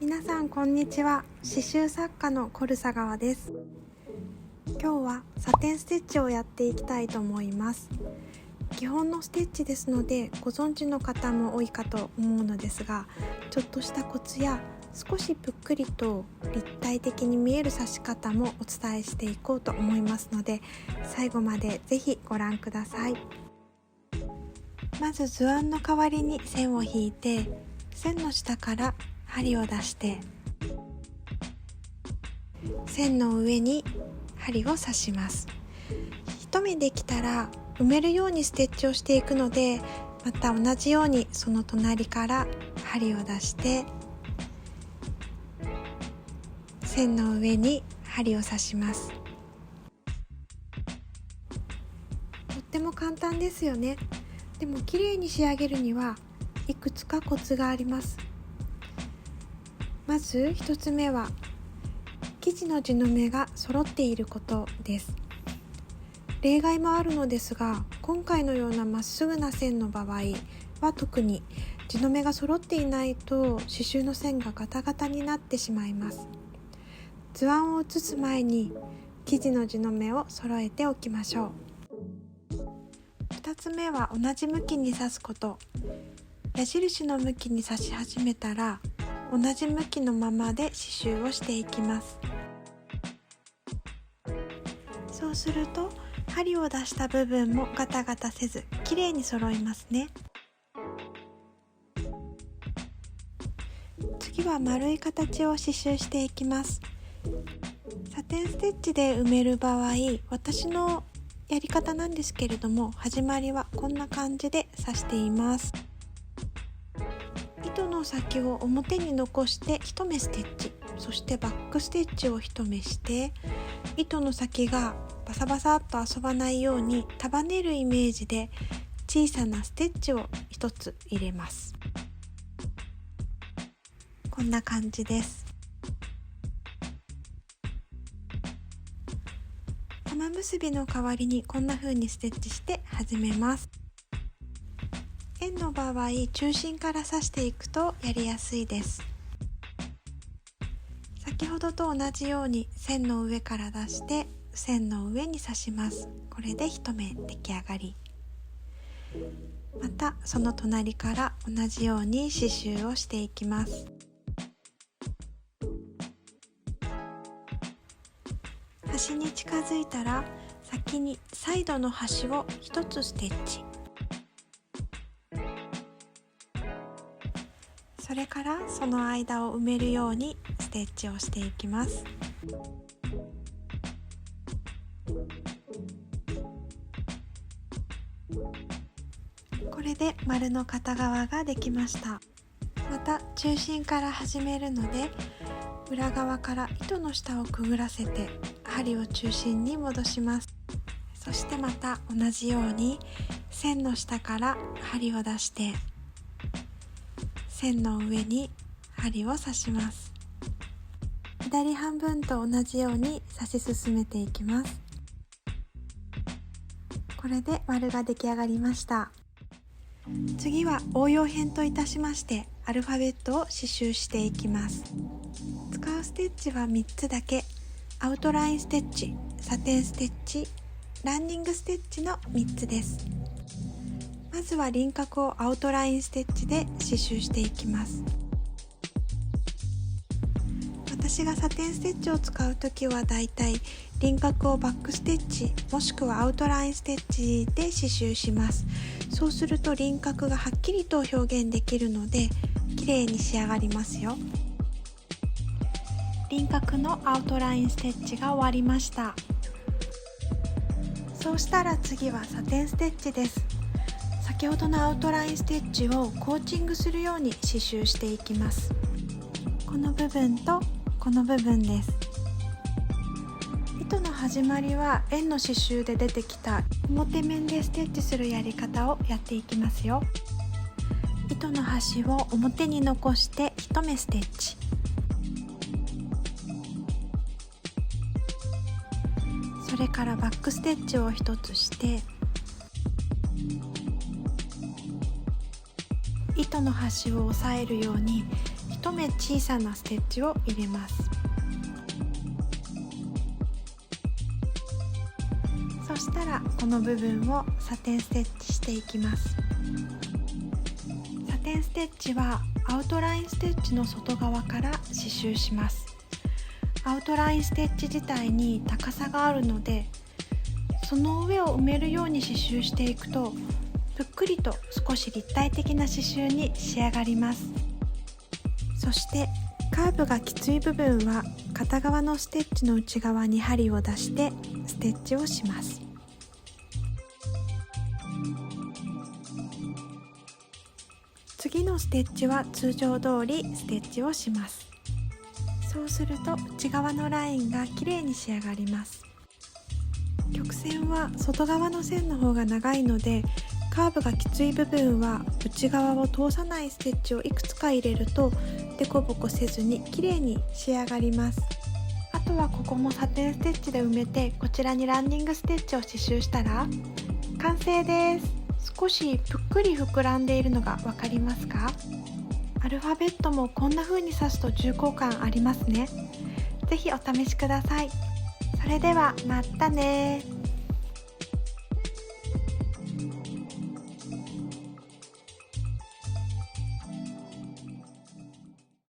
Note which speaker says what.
Speaker 1: 皆さんこんにちは。刺繍作家のコルサ川です。今日はサテンステッチをやっていきたいと思います。基本のステッチですのでご存知の方も多いかと思うのですが、ちょっとしたコツや少しぷっくりと立体的に見える刺し方もお伝えしていこうと思いますので、最後までぜひご覧ください。まず図案の代わりに線を引いて、線の下から針を出して線の上に針を刺します。一目できたら埋めるようにステッチをしていくので、また同じようにその隣から針を出して線の上に針を刺します。とっても簡単ですよね。でも綺麗に仕上げるにはいくつかコツがあります。まず一つ目は生地の地の目が揃っていることです。例外もあるのですが、今回のようなまっすぐな線の場合は特に地の目が揃っていないと刺繍の線がガタガタになってしまいます。図案を写す前に生地の地の目を揃えておきましょう。2つ目は同じ向きに刺すこと。矢印の向きに刺し始めたら同じ向きのままで刺繍をしていきます。そうすると針を出した部分もガタガタせずきれいに揃いますね。次は丸い形を刺繍していきます。サテンステッチで埋める場合、私のやり方なんですけれども、始まりはこんな感じで刺しています。糸の先を表に残して一目ステッチ、そしてバックステッチを一目して、糸の先がバサバサっと遊ばないように束ねるイメージで小さなステッチを一つ入れます。こんな感じです。玉結びの代わりにこんな風にステッチして始めます。円の場合、中心から刺していくとやりやすいです。先ほどと同じように線の上から出して線の上に刺します。これで一目出来上がり。またその隣から同じように刺繍をしていきます。端に近づいたら先にサイドの端を一つステッチ、それからその間を埋めるようにステッチをしていきます。これで丸の片側ができました。また中心から始めるので、裏側から糸の下をくぐらせて針を中心に戻します。そしてまた同じように線の下から針を出して線の上に針を刺します。左半分と同じように刺し進めていきます。これで丸が出来上がりました。次は応用編といたしましてアルファベットを刺繍していきます。使うステッチは3つだけ。アウトラインステッチ、サテンステッチ、ランニングステッチの3つです。まずは輪郭をアウトラインステッチで刺繍していきます。私がサテンステッチを使うときはだいたい輪郭をバックステッチもしくはアウトラインステッチで刺繍します。そうすると輪郭がはっきりと表現できるので綺麗に仕上がりますよ。輪郭のアウトラインステッチが終わりました。そうしたら次はサテンステッチです。先ほどのアウトラインステッチをコーチングするように刺繍していきます。この部分とこの部分です。糸の始まりは円の刺繍で出てきた表面でステッチするやり方をやっていきますよ。糸の端を表に残して一目ステッチ、それからバックステッチを一つして糸の端を押さえるように1目小さなステッチを入れます。そしたらこの部分をサテンステッチしていきます。サテンステッチはアウトラインステッチの外側から刺繍します。アウトラインステッチ自体に高さがあるので、その上を埋めるように刺繍していくとぷっくりと少し立体的な刺繍に仕上がります。そしてカーブがきつい部分は片側のステッチの内側に針を出してステッチをします。次のステッチは通常通りステッチをします。そうすると内側のラインがきれいに仕上がります。曲線は外側の線の方が長いので、カーブがきつい部分は内側を通さないステッチをいくつか入れるとデコボコせずにきれいに仕上がります。あとはここもサテンステッチで埋めて、こちらにランニングステッチを刺繍したら完成です。少しぷっくり膨らんでいるのがわかりますか？アルファベットもこんな風に刺すと重厚感ありますね。ぜひお試しください。それではまたね。